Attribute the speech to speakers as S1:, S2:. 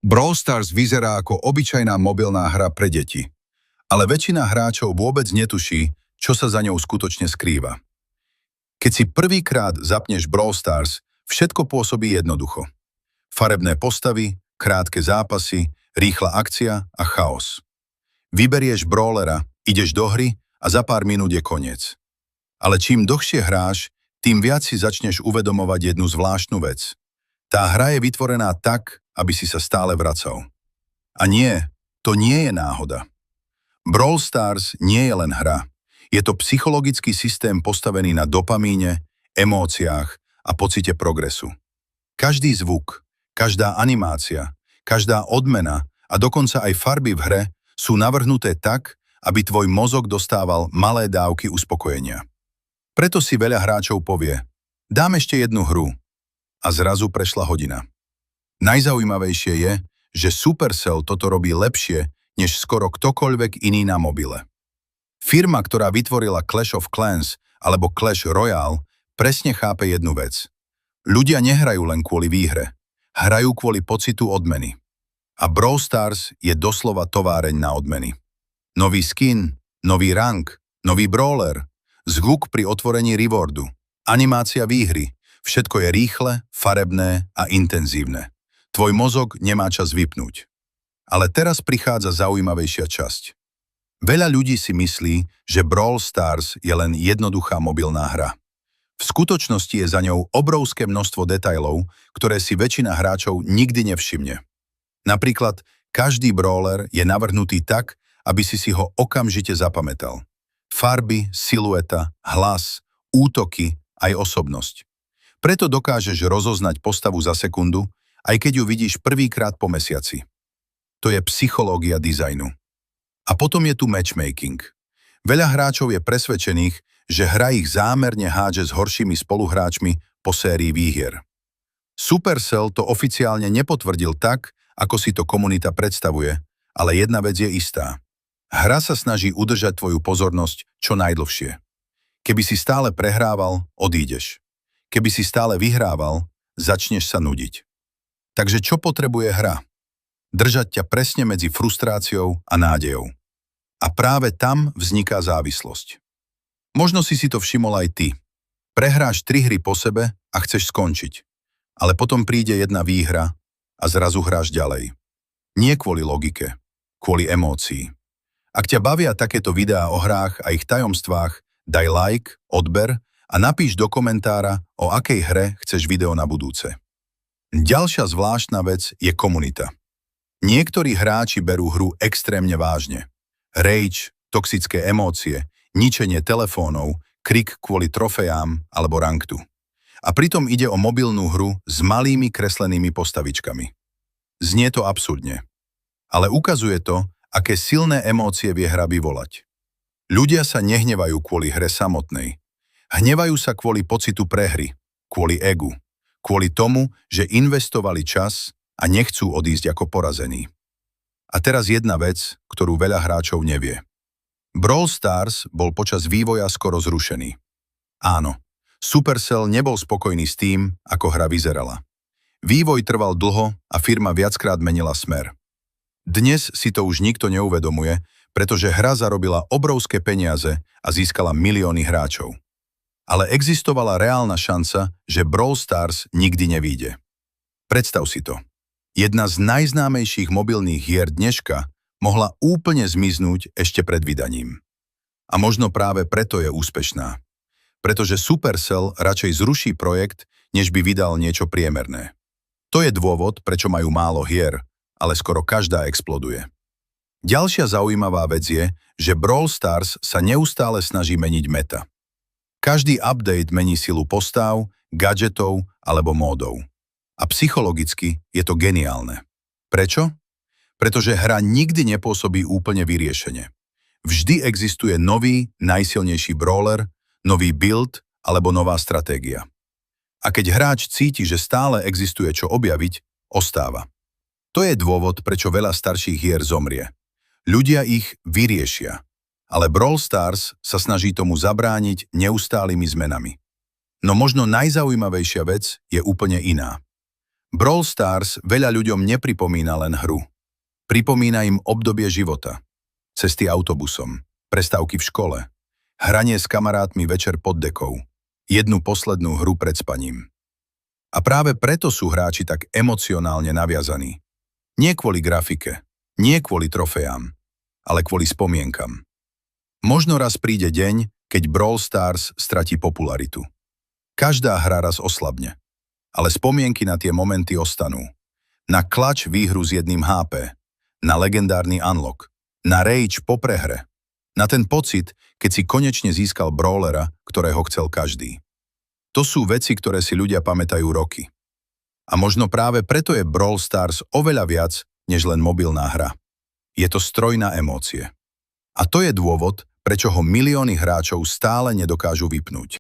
S1: Brawl Stars vyzerá ako obyčajná mobilná hra pre deti, ale väčšina hráčov vôbec netuší, čo sa za ňou skutočne skrýva. Keď si prvýkrát zapneš Brawl Stars, všetko pôsobí jednoducho. Farebné postavy, krátke zápasy, rýchla akcia a chaos. Vyberieš brawlera, ideš do hry a za pár minút je koniec. Ale čím dlhšie hráš, tým viac si začneš uvedomovať jednu zvláštnu vec. Tá hra je vytvorená tak, aby si sa stále vracal. A nie, to nie je náhoda. Brawl Stars nie je len hra. Je to psychologický systém postavený na dopamíne, emóciách a pocite progresu. Každý zvuk, každá animácia, každá odmena a dokonca aj farby v hre sú navrhnuté tak, aby tvoj mozog dostával malé dávky uspokojenia. Preto si veľa hráčov povie, dám ešte jednu hru a zrazu prešla hodina. Najzaujímavejšie je, že Supercell toto robí lepšie, než skoro ktokoľvek iný na mobile. Firma, ktorá vytvorila Clash of Clans alebo Clash Royale, presne chápe jednu vec. Ľudia nehrajú len kvôli výhre, hrajú kvôli pocitu odmeny. A Brawl Stars je doslova továreň na odmeny. Nový skin, nový rank, nový brawler, zvuk pri otvorení rewardu, animácia výhry, všetko je rýchle, farebné a intenzívne. Tvoj mozog nemá čas vypnúť. Ale teraz prichádza zaujímavejšia časť. Veľa ľudí si myslí, že Brawl Stars je len jednoduchá mobilná hra. V skutočnosti je za ňou obrovské množstvo detailov, ktoré si väčšina hráčov nikdy nevšimne. Napríklad, každý brawler je navrhnutý tak, aby si ho okamžite zapamätal. Farby, silueta, hlas, útoky, aj osobnosť. Preto dokážeš rozoznať postavu za sekundu, aj keď ju vidíš prvýkrát po mesiaci. To je psychológia dizajnu. A potom je tu matchmaking. Veľa hráčov je presvedčených, že hra ich zámerne hádže s horšími spoluhráčmi po sérii výhier. Supercell to oficiálne nepotvrdil tak, ako si to komunita predstavuje, ale jedna vec je istá. Hra sa snaží udržať tvoju pozornosť čo najdlhšie. Keby si stále prehrával, odídeš. Keby si stále vyhrával, začneš sa nudiť. Takže čo potrebuje hra? Držať ťa presne medzi frustráciou a nádejou. A práve tam vzniká závislosť. Možno si to všimol aj ty. Prehráš 3 hry po sebe a chceš skončiť. Ale potom príde jedna výhra a zrazu hráš ďalej. Nie kvôli logike, kvôli emócii. Ak ťa bavia takéto videá o hrách a ich tajomstvách, daj like, odber a napíš do komentára, o akej hre chceš video na budúce. Ďalšia zvláštna vec je komunita. Niektorí hráči berú hru extrémne vážne. Rage, toxické emócie, ničenie telefónov, krik kvôli trofejám alebo ranktu. A pritom ide o mobilnú hru s malými kreslenými postavičkami. Znie to absurdne. Ale ukazuje to, aké silné emócie vie hra vyvolať. Ľudia sa nehnevajú kvôli hre samotnej. Hnevajú sa kvôli pocitu prehry, kvôli egu, kvôli tomu, že investovali čas a nechcú odísť ako porazení. A teraz jedna vec, ktorú veľa hráčov nevie. Brawl Stars bol počas vývoja skoro zrušený. Áno, Supercell nebol spokojný s tým, ako hra vyzerala. Vývoj trval dlho a firma viackrát menila smer. Dnes si to už nikto neuvedomuje, pretože hra zarobila obrovské peniaze a získala milióny hráčov. Ale existovala reálna šanca, že Brawl Stars nikdy nevyjde. Predstav si to. Jedna z najznámejších mobilných hier dneška mohla úplne zmiznúť ešte pred vydaním. A možno práve preto je úspešná. Pretože Supercell radšej zruší projekt, než by vydal niečo priemerné. To je dôvod, prečo majú málo hier, ale skoro každá exploduje. Ďalšia zaujímavá vec je, že Brawl Stars sa neustále snaží meniť meta. Každý update mení silu postav, gadgetov alebo módov. A psychologicky je to geniálne. Prečo? Pretože hra nikdy nepôsobí úplne vyriešene. Vždy existuje nový, najsilnejší brawler, nový build alebo nová stratégia. A keď hráč cíti, že stále existuje čo objaviť, ostáva. To je dôvod, prečo veľa starších hier zomrie. Ľudia ich vyriešia. Ale Brawl Stars sa snaží tomu zabrániť neustálými zmenami. No možno najzaujímavejšia vec je úplne iná. Brawl Stars veľa ľuďom nepripomína len hru. Pripomína im obdobie života. Cesty autobusom, prestávky v škole, hranie s kamarátmi večer pod dekou, jednu poslednú hru pred spaním. A práve preto sú hráči tak emocionálne naviazaní. Nie kvôli grafike, nie kvôli trofejám, ale kvôli spomienkam. Možno raz príde deň, keď Brawl Stars stratí popularitu. Každá hra raz oslabne, ale spomienky na tie momenty ostanú. Na klač výhru s 1 HP, na legendárny unlock, na rage po prehre, na ten pocit, keď si konečne získal brawlera, ktorého chcel každý. To sú veci, ktoré si ľudia pamätajú roky. A možno práve preto je Brawl Stars oveľa viac, než len mobilná hra. Je to stroj na emócie. A to je dôvod, prečo ho milióny hráčov stále nedokážu vypnúť.